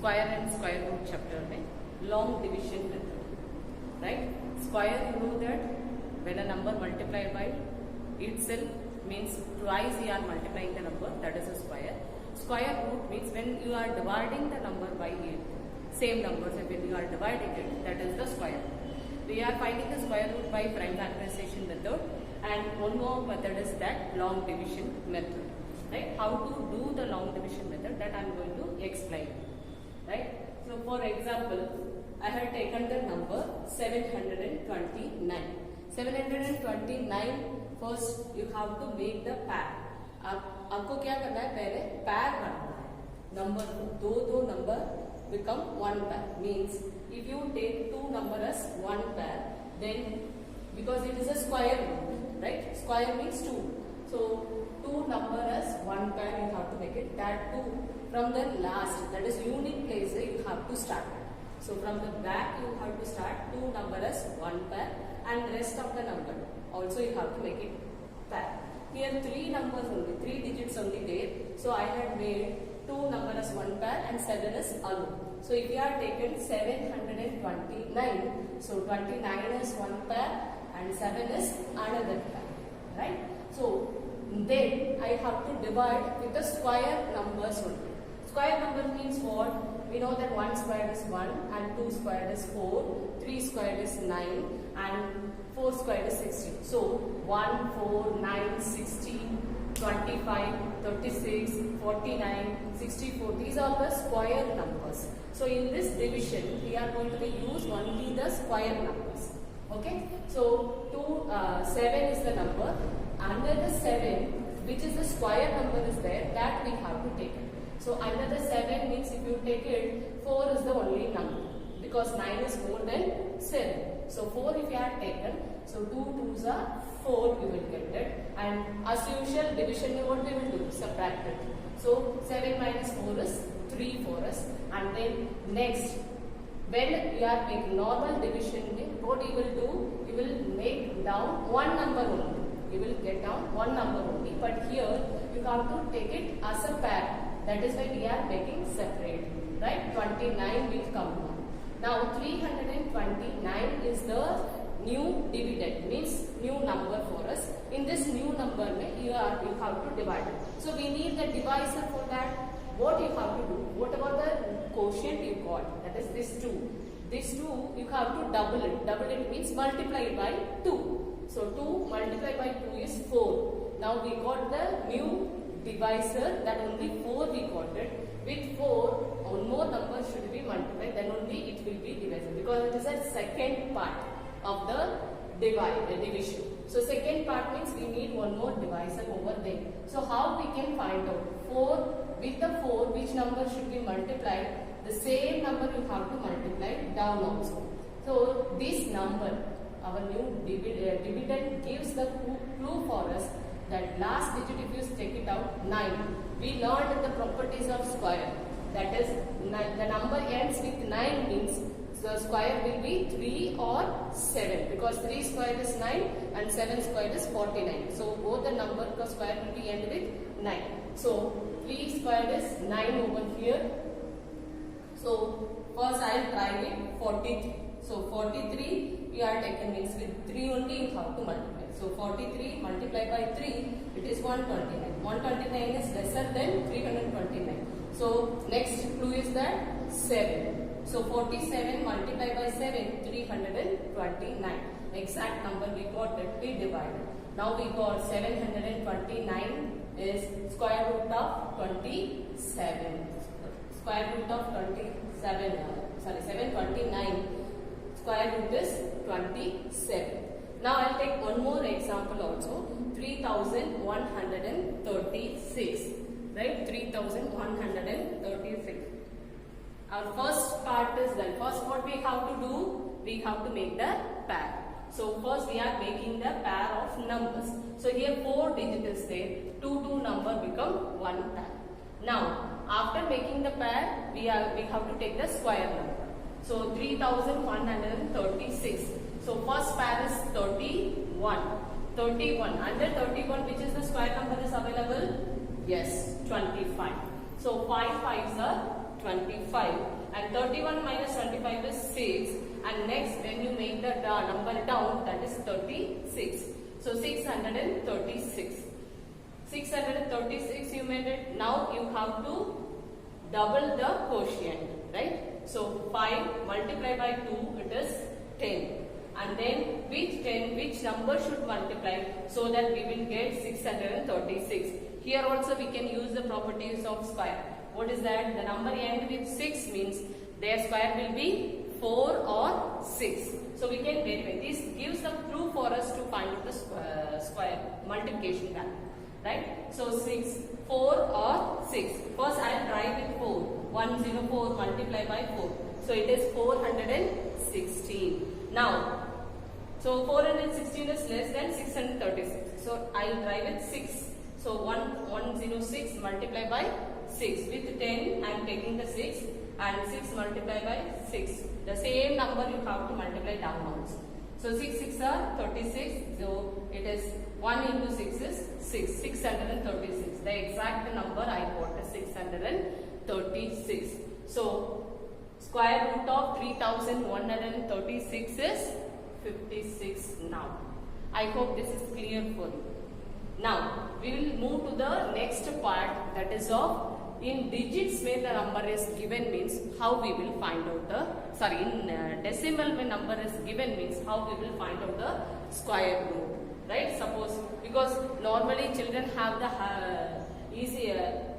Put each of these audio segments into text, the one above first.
Square and square root chapter में long division method, right? Square you know that when a number multiplied by itself means twice you are multiplying the number, that is a square. Square root means when you are dividing the number by it, same numbers and when you are dividing it, that is the square. We are finding the square root by prime factorization method, and one more method is that long division method, right? How to do the long division method, that I am going to explain, right? So for example, I have taken the number 729. 729, first you have to make the pair. आपको क्या करना है, पहले पैर करना है number को, दो number become one pair. Means if you take two number as one pair, then because it is a square root, right? Square means two, so two number as one pair you have to make it. That two from the last, that is unique place you have to start. So from the back you have to start two number as one pair, and rest of the number also you have to make it pair. Here three numbers only, three digits only there. So I had made two number as one pair and 7 as alone. So if you are taken 729, so 29 is one pair and 7 is another pair, right? So then I have to divide with the square numbers only. Square number means what? We know that 1 squared is 1 and 2 squared is 4, 3 squared is 9 and 4 squared is 16. So 1, 4, 9, 16, 25, 36, 49, 64. These are the square numbers. So in this division, we are going to use only the square numbers. Okay? So 7 is the number. Under the 7, which is the square number is there, that we have to take it. So under the 7 means if you take it, 4 is the only number because 9 is more than 7. So 4 if you have taken, so 2 2s are 4 you will get it, and as usual division what we will do, subtract it. So 7 minus 4 is 3 for us, and then next when you are making normal division, what you will do, you will make down one number only. You will get down one number only, but here you have to take it as a pair. That is why we are making separate, right? 29 will come down. Now 329 is the new dividend, means new number for us. In this new number, you have to divide it. So we need the divisor for that. What you have to do? Whatever the quotient you got, that is this 2. This 2 you have to double it. Double it means multiply by 2. So 2 multiplied by 2 is 4. Now we got the new divisor, that only 4 we got it. With 4, one more number should be multiplied, then only it will be divisor, because it is a second part of the division. So second part means we need one more divisor over there. So how we can find out? 4 with the 4, which number should be multiplied? The same number you have to multiply down also. So this number, our new dividend gives the clue for us that last digit if you take it out, 9. We learned the properties of square. That is, the number ends with 9 means the square will be 3 or 7, because 3 squared is 9 and 7 squared is 49. So both the number square will be end with 9. So 3 squared is 9 over here. So first I will try with 43. So 43 we are taken means with 3 only you have to multiply. So 43 multiplied by 3, it is 129. 129 is lesser than 329. So next clue is that 7. So 47 multiplied by 7, 329. Exact number we got it, we divided. Now we got 729 is square root of 27. Square root of 729. Square root is 27. Now I will take one more example also. 3136. Right? 3136. Our first part is done. First what we have to do? We have to make the pair. So first we are making the pair of numbers. So here 4 digits is there. 2 number become 1 pair. Now after making the pair, we have to take the square number. So 3136. So first pair is 31. 31. Under 31, which is the square number is available? Yes, 25. So 5 5s are 25. and 31 minus 25 is 6, and next when you make the number down, that is 36. So 636. 636 you made it. Now you have to double the quotient, right? So 5 multiplied by 2, it is 10. And then which number should multiply so that we will get 636. Here also we can use the properties of square. What is that? The number end with 6 means their square will be 4 or 6. So we can verify. This gives the proof for us to find out the square multiplication value. Right? So 6, 4 or 6. First I will try with 4. 104 multiplied by 4. So it is 416. Now, so 416 is less than 636. So I will try with 6. So 106 multiplied by 6. With 10 I am taking the 6 and 6 multiplied by 6. The same number you have to multiply down also. So 6 6 are 36. So it is 1 into 6 is 6. 636. The exact number I got is 636. So square root of 3136 is 56 now. I hope this is clear for you. Now we will move to the next part, that is of in digits where the number is given means how we will find out the, in decimal when number is given means how we will find out the square root. Right? Suppose, because normally children have the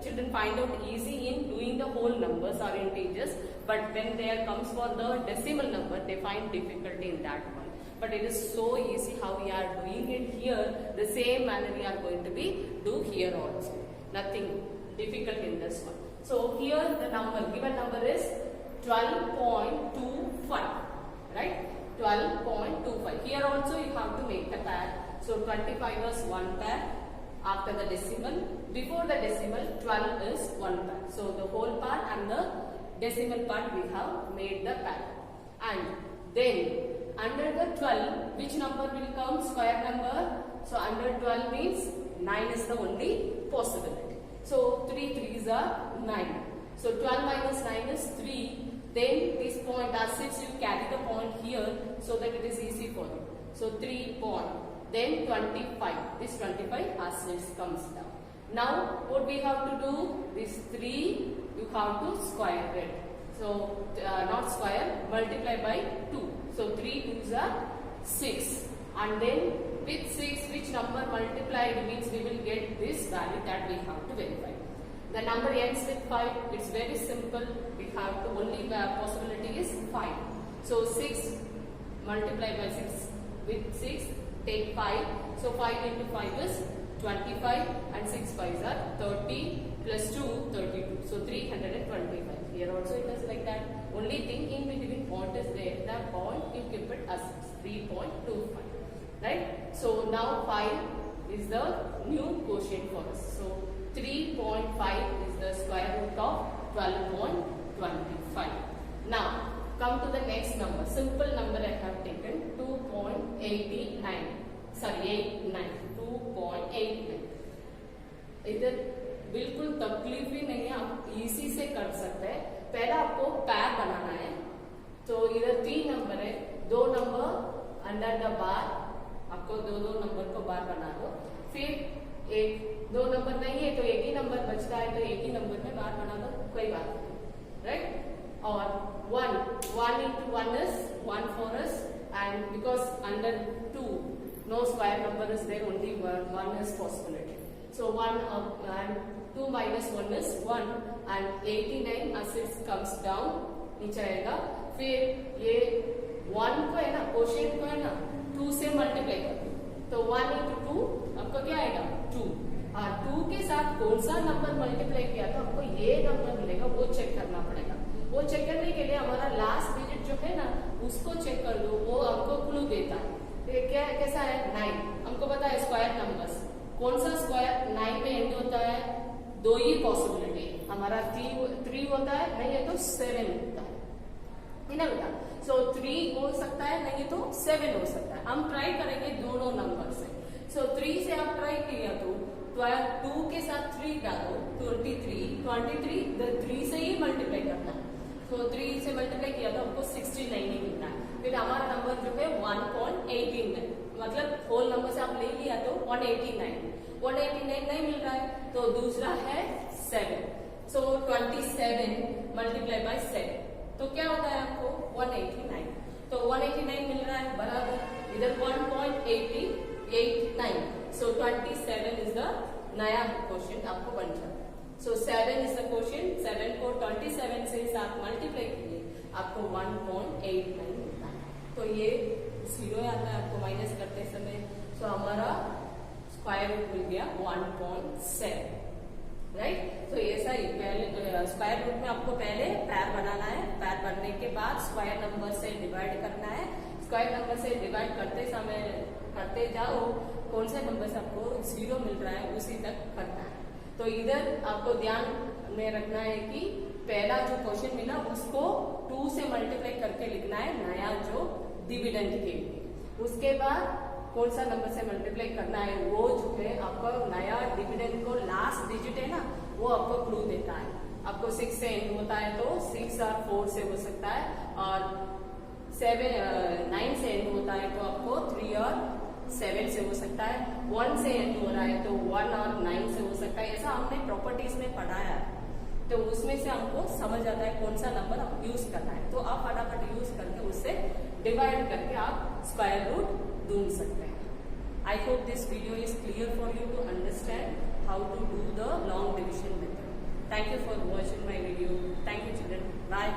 children find out easy in doing the whole numbers or integers, but when there comes for the decimal number, they find difficulty in that one. But it is so easy how we are doing it here. The same manner we are going to be do here also. Nothing difficult in this one. So here the number, given number is 12.25, right? 12.25. Here also you have to make the pair. So 25 is one pair after the decimal. Before the decimal, 12 is one pair. So the whole part and the decimal part we have made the pair. And then under the 12, which number will come? Square number. So under 12 means 9 is the only possibility. So 3 3s are 9. So 12 minus 9 is 3. Then this point as 6 you carry the point here so that it is easy for you. So 3 point. Then 25. This 25 as 6 comes down. Now what we have to do? This 3 you have to square it. So not square, multiply by 2. So 3 2s are 6. And then with 6 which number multiplied means we will get this value that we have to verify. The number ends with 5. It's very simple. We have to only possibility is 5. So 6 multiply by 6 with 6 take 5. So 5 into 5 is 25 and 6 5s are 30 plus 2 32. So 325. Here also it is like that. Only thing in between point is there. The point you keep it as 3.25. Right? So now 5 is the new quotient for us. So 3.5 is the square root of 12.25. Now come to the next number. Simple number I have taken 2.89. Sorry 89. 2.89. इधर बिल्कुल तकलीफ ही नहीं है, आप easy से कर सकते हैं. पहला आपको पैर बनाना है. तो इधर 3 नंबर है, 2 नंबर अंडर द बार. आपको दो नंबर को बार बना दो. फिर एक 2 नंबर नहीं है तो एक ही नंबर बचता है तो एक ही नंबर में बार बना दो, कोई बात नहीं. राइट? और 1 into 1 is 1 for us, and because under 2 no square number is there, only 1 is possibility. So 1 and 2 minus 1 is 1 and 89 as it comes down नीचे आएगा. फिर ये 1 को है ना, क्वोशिएंट को है ना 2 से मल्टीप्लाई कर तो 1 into 2 आपको क्या आएगा 2. और 2 के साथ कौन सा नंबर मल्टीप्लाई किया तो आपको ये नंबर मिलेगा, वो चेक करना पड़ेगा. वो चेक करने के लिए हमारा लास्ट डिजिट जो है ना उसको चेक कर लो, वो हमको क्लू देता है. क्या कैसा है 9. हमको पता है स्क्वायर नंबर्स, कौन सा स्क्वायर 9 में एंड होता है. 2 ही पॉसिबिलिटी, हमारा 3 होता है, नहीं है तो 7 होता है ना बेटा. सो 3 हो सकता है, नहीं तो 7 हो सकता है. हम ट्राई करेंगे दोनों नंबर से. सो 3 से आप ट्राई किया तो 2 के साथ 3 डालो 23 3 3 3 से ही मल्टीप्लाई करना. तो 3 से मल्टीप्लाई किया तो हमको 69 ही मिलता है। फिर हमारा नंबर जो है 1.89, मतलब होल नंबर से आप ले लिया तो 189 नहीं मिल रहा है, तो दूसरा है 7। सो 27 मल्टीप्लाई बाय 7 तो क्या होता है आपको 189, तो 189 मिल रहा है बराबर इधर 1.89। सो 27 इज द नया क्वेश्चन आपको बन जाता है। सो 7 इज द क्वेश्चन, 7 को 27 से साथ मल्टीप्लाई कीजिए आपको 1.89 मिलता है। तो ये 0 आता है आपको माइनस करते समय। सो हमारा स्क्वायर रूट मिल गया 1.7, राइट। तो ऐसा ही पहले स्क्वायर रूट में आपको पहले पैर बनाना है, पैर बनने के बाद स्क्वायर नंबर से डिवाइड करना है। स्क्वायर नंबर से डिवाइड करते समय करते जाओ, कौन से नंबर से आपको 0 मिल रहा है उसी तक करना है। तो इधर आपको ध्यान में रखना है कि पहला जो क्वेश्चन मिला उसको 2 से मल्टीप्लाई करके लिखना है नया जो डिविडेंड के लिए। उसके बाद कौन सा नंबर से मल्टीप्लाई करना है वो जो है आपको नया डिविडेंड को लास्ट डिजिट है ना वो आपको क्लू देता है। आपको 6 से एंड होता है तो 6 और 4 से हो सकता है, और 9 से एंड होता है तो आपको 3 और 7 से हो सकता है, 1 से एंड हो रहा है तो 1 और 9 से हो सकता है। ऐसा हमने प्रॉपर्टीज में पढ़ाया है, तो उसमें से हमको समझ आता है कौन सा नंबर आप यूज करना है। तो आप फटाफट यूज करके उससे डिवाइड करके आप स्क्वायर रूट ढूंढ सकते हैं। I hope this video is clear for you to understand how to do the long division method. Thank you for watching my video. Thank you children. Bye.